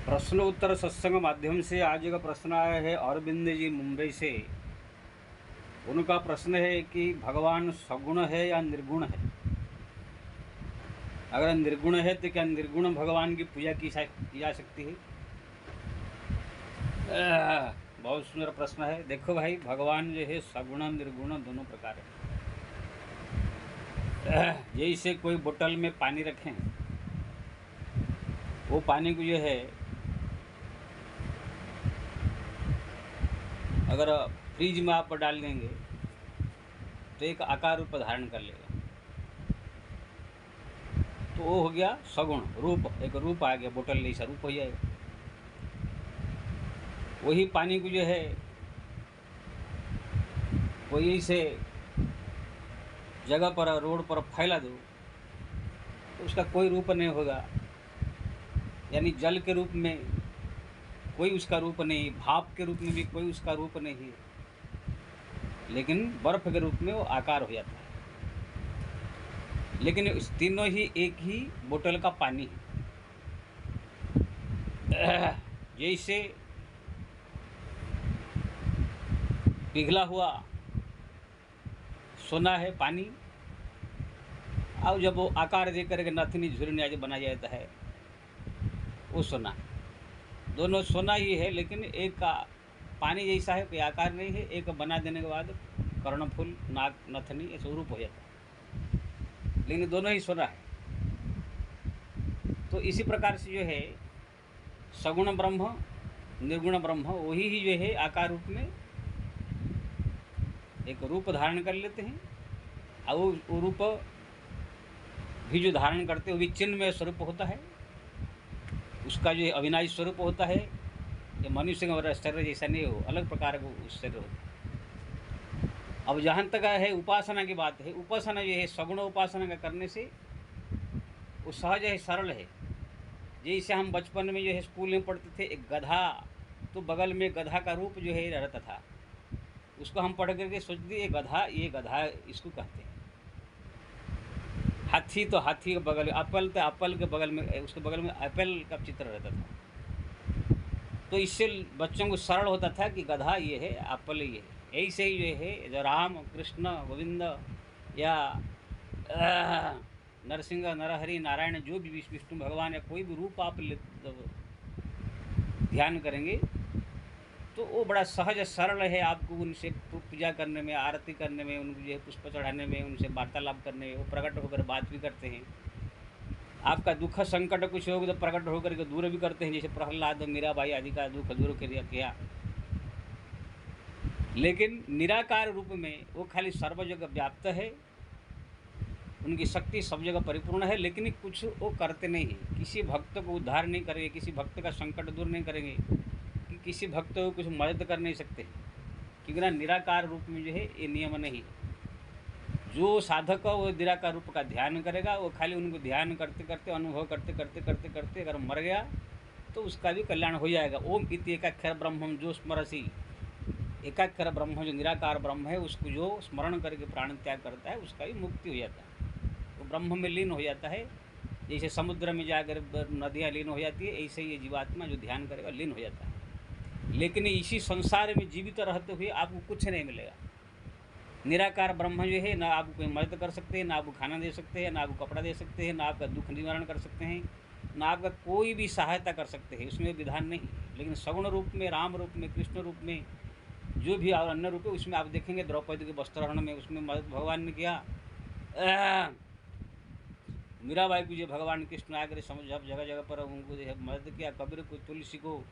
प्रश्नोत्तर सत्संग माध्यम से आज का प्रश्न आया है अरविंद जी मुंबई से। उनका प्रश्न है कि भगवान सगुण है या निर्गुण है। अगर निर्गुण है तो क्या निर्गुण भगवान की पूजा की जा सकती है? बहुत सुंदर प्रश्न है। देखो भाई, भगवान जो है सगुण निर्गुण दोनों प्रकार है। जैसे कोई बोतल में पानी रखें, वो पानी को जो है अगर फ्रिज में आप डाल देंगे तो एक आकार रूप धारण कर लेगा, तो वो हो गया सगुण रूप। एक रूप आ गया, बोतल जैसा रूप हो जाएगा। वही पानी को जो है कोई से जगह पर रोड पर फैला दो तो उसका कोई रूप नहीं होगा। यानी जल के रूप में कोई उसका रूप नहीं, भाप के रूप में भी कोई उसका रूप नहीं, लेकिन बर्फ के रूप में वो आकार हो जाता है। लेकिन इस तीनों ही एक ही बोतल का पानी है। जैसे पिघला हुआ सोना है पानी, और जब वो आकार दे करके नथनी झुरनी आज बनाया जाता है वो सोना। दोनों सोना ही है, लेकिन एक का पानी जैसा है, कोई आकार नहीं है। एक बना देने के बाद कर्णफूल नाक नथनी ऐसे रूप हो जाता है, लेकिन दोनों ही सोना है। तो इसी प्रकार से जो है सगुण ब्रह्म निर्गुण ब्रह्म वही ही जो है आकार रूप में एक रूप धारण कर लेते हैं, और वो रूप भी जो धारण करते हैं वो भी चिन्मय स्वरूप होता है। उसका जो अविनाशी स्वरूप होता है, ये मनुष्य का शरीर जैसा नहीं हो, अलग प्रकार का शरीर होता है। अब जहाँ तक है उपासना की बात है, उपासना जो है सगुण उपासना का करने से वो सहज है, सरल है। जैसे हम बचपन में जो है स्कूल में पढ़ते थे, एक गधा, तो बगल में गधा का रूप जो है रहता था, उसको हम पढ़ करके सोचते ये गधा इसको कहते हैं। हाथी तो हाथी के बगल में, एप्पल तो एप्पल के बगल में, उसके बगल में एप्पल का चित्र रहता था। तो इससे बच्चों को सरल होता था कि गधा ये है, एप्पल ये है। ऐसे ही जो है जो राम कृष्ण गोविंद या नरसिंह नरहरि नारायण जो भी विष्णु भगवान या कोई भी रूप आप ध्यान करेंगे तो वो बड़ा सहज सरल है। आपको उनसे पूजा करने में, आरती करने में, उनको जो है पुष्प चढ़ाने में, उनसे वार्तालाप करने में, वो प्रकट होकर बात भी करते हैं। आपका दुख संकट कुछ होगा तो प्रकट होकर के दूर भी करते हैं, जैसे प्रहलाद मीराबाई आदि का दुख दूर किया। लेकिन निराकार रूप में वो खाली सर्व जगह व्याप्त है, उनकी शक्ति सब जगह परिपूर्ण है, लेकिन कुछ वो करते नहीं है। किसी भक्त को उद्धार नहीं करेंगे, किसी भक्त का संकट दूर नहीं करेंगे, कि किसी भक्त को कुछ मदद कर नहीं सकते, क्योंकि ना निराकार रूप में जो है ये नियम नहीं है। जो साधक वो निराकार रूप का ध्यान करेगा, वो खाली उनको ध्यान करते करते, अनुभव करते करते करते करते अगर मर गया तो उसका भी कल्याण हो जाएगा। ओम इति एकाक्षर ब्रह्मम जो स्मरसी, एकाक्षर ब्रह्म जो निराकार ब्रह्म है उसको जो स्मरण करके प्राण त्याग करता है उसका भी मुक्ति हो जाता है, वो ब्रह्म में लीन हो जाता है। जैसे समुद्र में जाकर नदियाँ लीन हो जाती है, ऐसे ये जीवात्मा जो ध्यान करेगा लीन हो जाता है। लेकिन इसी संसार में जीवित रहते हुए आपको कुछ नहीं मिलेगा। निराकार ब्रह्म जो है ना आपको कोई मदद कर सकते हैं, ना आपको खाना दे सकते हैं, ना आपको कपड़ा दे सकते हैं, ना आपका दुख निवारण कर सकते हैं, ना आपका कोई भी सहायता कर सकते हैं, उसमें विधान नहीं। लेकिन सगुण रूप में, राम रूप में, कृष्ण रूप में, जो भी और अन्य रूप है, उसमें आप देखेंगे द्रौपदी के वस्त्रहरण में उसमें मदद भगवान ने किया। मीराबाई को जो भगवान कृष्ण आकर समझ जगह जगह पर उनको जो है मदद किया। कबीर को, तुलसी को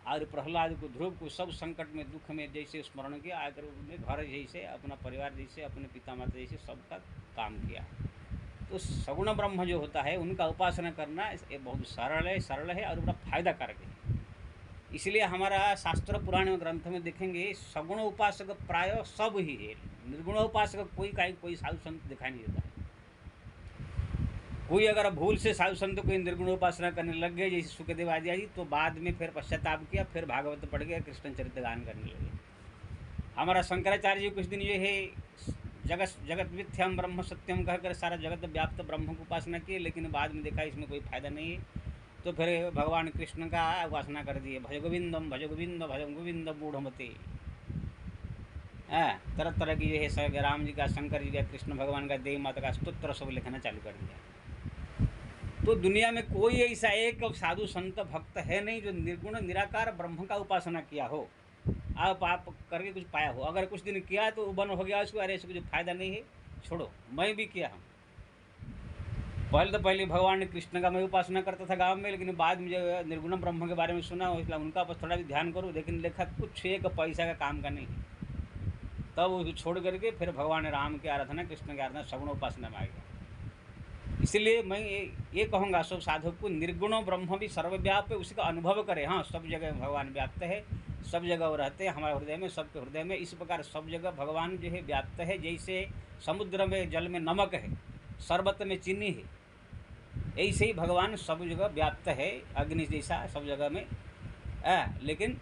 और प्रहलाद को, ध्रुव को, सब संकट में दुख में जैसे स्मरण किया, आकर उन्होंने घर जैसे, अपना परिवार जैसे, अपने पिता माता जैसे सबका काम किया। तो सगुण ब्रह्म जो होता है उनका उपासना करना ये बहुत सरल है और बड़ा फायदा कारक है। इसलिए हमारा शास्त्र पुराण ग्रंथ में देखेंगे सगुण उपासक प्राय सब ही है, निर्गुण उपासक कोई साधु संत दिखाई नहीं देता है। कोई अगर भूल से साधु संत कोई निर्गुण उपासना करने लग गए, जैसे सुखदेव आदि, तो बाद में फिर पश्चाताप किया, फिर भागवत पढ़ के कृष्ण चरित्र गान करने लगे। हमारा शंकराचार्य जी कुछ दिन ये है जगत मिथ्याम ब्रह्म सत्यम कहकर सारा जगत व्याप्त ब्रह्म को उपासना किए, लेकिन बाद में देखा इसमें कोई फायदा नहीं है। तो फिर भगवान कृष्ण का उपासना कर दिए, भज गोविंदम भज गोविंद भज गोविंद मूढ़मते। तरह तरह की जो है राम जी का, शंकर जी का, कृष्ण भगवान का, देवी माता का स्तोत्र सब लिखना चालू कर दिया। तो दुनिया में कोई ऐसा एक साधु संत भक्त है नहीं जो निर्गुण निराकार ब्रह्म का उपासना किया हो, आप करके कुछ पाया हो। अगर कुछ दिन किया तो बन हो गया उसको, अरे इसको कुछ फायदा नहीं है, छोड़ो। मैं भी किया हूँ। पहले भगवान कृष्ण का मैं उपासना करता था गांव में, लेकिन बाद में जो निर्गुण ब्रह्म के बारे में सुना, इसलिए उनका बस थोड़ा भी ध्यान करूँ, लेकिन लिखा कुछ एक पैसा का काम का नहीं। तब उसको छोड़ करके फिर भगवान राम की आराधना, कृष्ण की आराधना, सगुण उपासना में आ गया। इसलिए मैं ये कहूँगा सब साधक को, निर्गुण ब्रह्म भी सर्वव्याप है, उसी का अनुभव करें। हाँ, सब जगह भगवान व्याप्त है, सब जगह वो रहते हैं, हमारे हृदय में, सबके हृदय में। इस प्रकार सब जगह भगवान जो है व्याप्त है। जैसे समुद्र में जल में नमक है, शरबत में चीनी है, ऐसे ही भगवान सब जगह व्याप्त है, अग्नि जैसा सब जगह में। लेकिन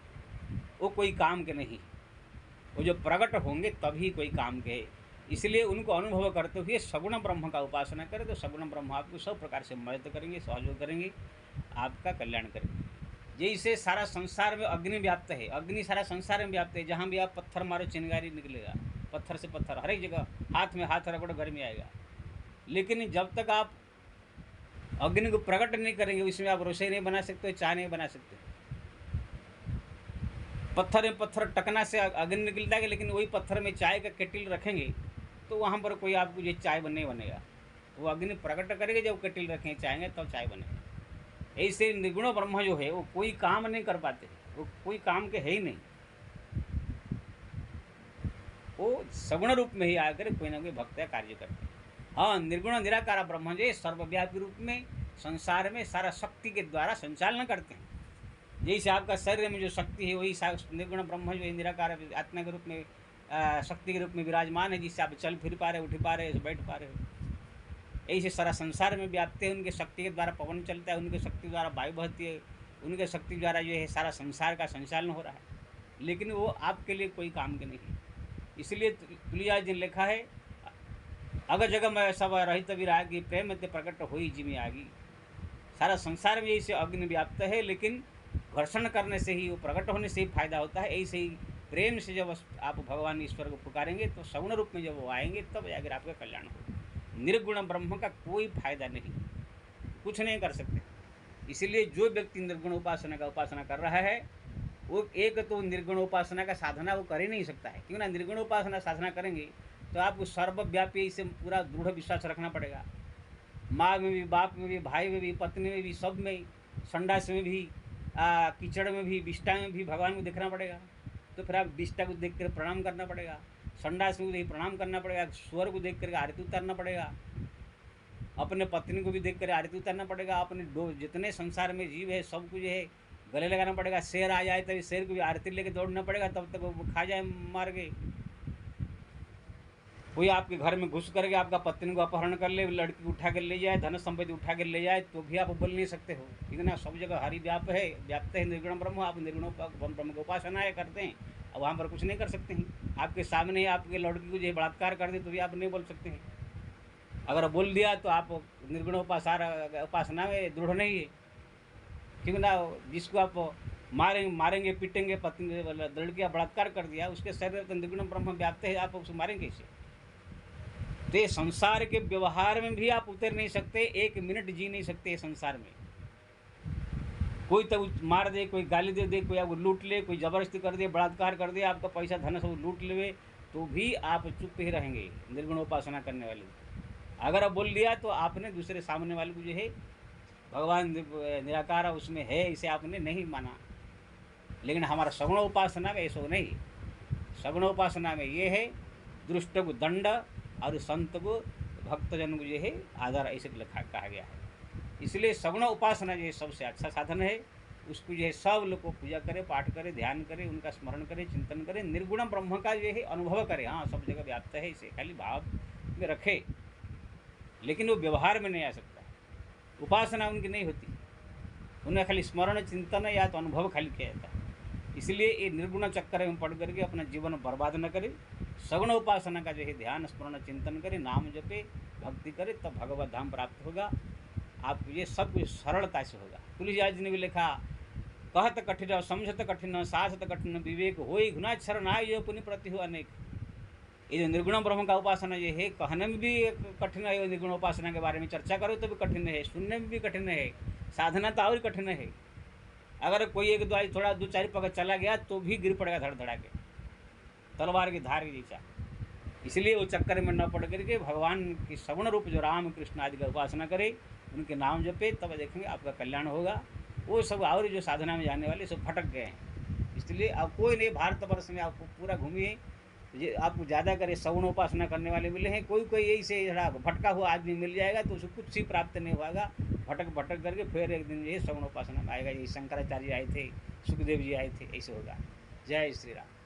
वो कोई काम के नहीं, वो जो प्रकट होंगे तभी कोई काम के। इसलिए उनको अनुभव करते हुए सगुण ब्रह्म का उपासना करें, तो सगुण ब्रह्म आपको सब प्रकार से मदद करेंगे, सहयोग करेंगे, आपका कल्याण करेंगे। जैसे सारा संसार में अग्नि व्याप्त है, अग्नि सारा संसार में व्याप्त है। जहाँ भी आप पत्थर मारो चिंगारी निकलेगा, पत्थर से पत्थर, हर एक जगह हाथ में हाथ रगड़ो गर्मी आएगा। लेकिन जब तक आप अग्नि को प्रकट नहीं करेंगे, उसमें आप रसोई नहीं बना सकते, चाय नहीं बना सकते। पत्थर में पत्थर टकना से अग्नि निकलता है, लेकिन वही पत्थर में चाय का केटिल रखेंगे तो वहाँ पर कोई आपको ये चाय नहीं बनेगा। वो अग्नि प्रकट करेंगे, जब केटिल रखेंगे चाहेंगे तब चाय बनेगा। ऐसे निर्गुण ब्रह्म जो है वो कोई काम नहीं कर पाते, वो कोई काम के है ही नहीं। वो सगुण रूप में ही आकर कोई ना कोई भक्त का कार्य करते हैं। हाँ, निर्गुण निराकार ब्रह्म जो सर्वव्यापी रूप में संसार में सारा शक्ति के द्वारा संचालन करते हैं। जैसे आपका शरीर में जो शक्ति है, वही निर्गुण ब्रह्म जो है निराकार आत्मा के रूप में, शक्ति के रूप में विराजमान है, जिससे आप चल फिर पा रहे, उठ पा रहे, बैठ पा रहे हो। ऐसे सारा संसार में व्याप्त है। उनके शक्ति के द्वारा पवन चलता है, उनके शक्ति द्वारा वायु बहती है, उनके शक्ति द्वारा जो है सारा संसार का संचालन हो रहा है। लेकिन वो आपके लिए कोई काम के नहीं है। इसलिए तुलसीदास जी ने लिखा है, अगर जगह में सब रहित विरागी, प्रेम ते प्रकट हुई जिमी आगी। सारा संसार में ऐसे अग्नि व्याप्त है, लेकिन घर्षण करने से ही, वो प्रकट होने से ही फायदा होता है। ऐसे ही प्रेम से जब आप भगवान ईश्वर को पुकारेंगे तो सगुण रूप में जब वो आएंगे तब जाकर आपका कल्याण होगा। निर्गुण ब्रह्म का कोई फायदा नहीं, कुछ नहीं कर सकते। इसीलिए जो व्यक्ति निर्गुण उपासना का उपासना कर रहा है, वो एक तो निर्गुण उपासना का साधना वो कर ही नहीं सकता है। क्यों ना, निर्गुण उपासना साधना करेंगे तो आपको सर्वव्यापी इसे पूरा दृढ़ विश्वास रखना पड़ेगा। माँ में भी, बाप में भी, भाई में भी, पत्नी में भी, सब में, संडास में भी, कीचड़ में भी, विष्ठा में भी भगवान को देखना पड़ेगा। तो फिर आप विष्ठा को देख कर प्रणाम करना पड़ेगा, संडास में भी प्रणाम करना पड़ेगा, स्वर को देख कर आरती उतारना पड़ेगा, अपने पत्नी को भी देख कर आरती उतारना पड़ेगा, अपने जितने संसार में जीव है सबको जो है गले लगाना पड़ेगा। शेर आ जाए तभी शेर को भी आरती लेके दौड़ना पड़ेगा, तब तक वो खा जाए मार के। कोई आपके घर में घुस करके आपका पत्नी को अपहरण कर ले, लड़की को उठा कर ले जाए, धन संपत्ति उठा कर ले जाए, तो भी आप बोल नहीं सकते हो। ठीक है ना, सब जगह हरि व्याप्त है निर्गुण ब्रह्म। आप निर्गुण ब्रह्म की उपासना करते हैं, अब वहाँ पर कुछ नहीं कर सकते हैं। आपके सामने आपके लड़की को जो बलात्कार कर दे तो भी आप नहीं बोल सकते हैं। अगर बोल दिया तो आप निर्गुण उपासना में दृढ़ नहीं है। ठीक है ना, जिसको आप मारेंगे पीटेंगे, पत्नी लड़की का बलात्कार कर दिया, उसके शरीर तो निर्गुण ब्रह्म व्याप्त है, आप उसको मारेंगे कैसे? तो ये संसार के व्यवहार में भी आप उतर नहीं सकते, एक मिनट जी नहीं सकते संसार में। कोई तो मार दे, कोई गाली दे, कोई आपको लूट ले, कोई ज़बरदस्ती कर दे, बलात्कार कर दे, आपका पैसा धन सब लूट ले, तो भी आप चुप ही रहेंगे निर्गुण उपासना करने वाले। अगर आप बोल दिया तो आपने दूसरे सामने वाले को जो है भगवान निराकार उसमें है इसे आपने नहीं माना। लेकिन हमारा सगुण उपासना में ऐसा नहीं। सगुण उपासना में ये है, दुष्ट को दंड और संत को, भक्तजन को जो है आदर, ऐसे कहा गया है। इसलिए सगुण उपासना जो है सबसे अच्छा साधन है। उसको जो है सब लोग को पूजा करे, पाठ करे, ध्यान करे, उनका स्मरण करे, चिंतन करे, निर्गुण ब्रह्म का जो है अनुभव करे। हाँ, सब जगह व्याप्त है, इसे खाली भाव में रखे, लेकिन वो व्यवहार में नहीं आ सकता। उपासना उनकी नहीं होती, उन्हें खाली स्मरण चिंतन या तो अनुभव खाली किया जाता है। इसलिए ये निर्गुण चक्कर में पढ़ करके अपना जीवन बर्बाद न करे। सगुण उपासना का जो है ध्यान स्मरण चिंतन करे, नाम जपे, भक्ति करे, तब भगवत धाम प्राप्त होगा। आपको ये सब कुछ सरलता से होगा। तुलसीदास जी ने भी लिखा, कहत कठिन समझत कठिन साधत कठिन विवेक होई गुना शरण आय जो पुण्य प्रति हो अनेक। ये जो निर्गुण ब्रह्म का उपासना ये है, कहने में भी कठिन है, निर्गुण उपासना के बारे में चर्चा करो तो भी कठिन है, सुनने में भी कठिन है, साधना तो और कठिन है। अगर कोई एक दो थोड़ा 2-4 पग चला गया तो भी गिर पड़ेगा धड़ धड़ा के, तलवार की धार की जैसा। इसलिए वो चक्कर में न पड़ करके भगवान की सगुण रूप जो राम कृष्ण आदि का उपासना करे, उनके नाम जपे, तब देखेंगे आपका कल्याण होगा। वो सब और जो साधना में जाने वाले सब भटक गए हैं। इसलिए अब कोई नहीं भारतवर्ष में आपको पूरा घूमिए, ये आपको ज़्यादा करे सगुण उपासना करने वाले मिले हैं। कोई कोई यही से थोड़ा भटका हुआ आदमी मिल जाएगा तो उसको कुछ ही प्राप्त नहीं होगा। भटक भटक करके फिर एक दिन ये सगुण उपासना में आएगा। ये शंकराचार्य आए थे, सुखदेव जी आए थे, ऐसे होगा। जय श्री राम।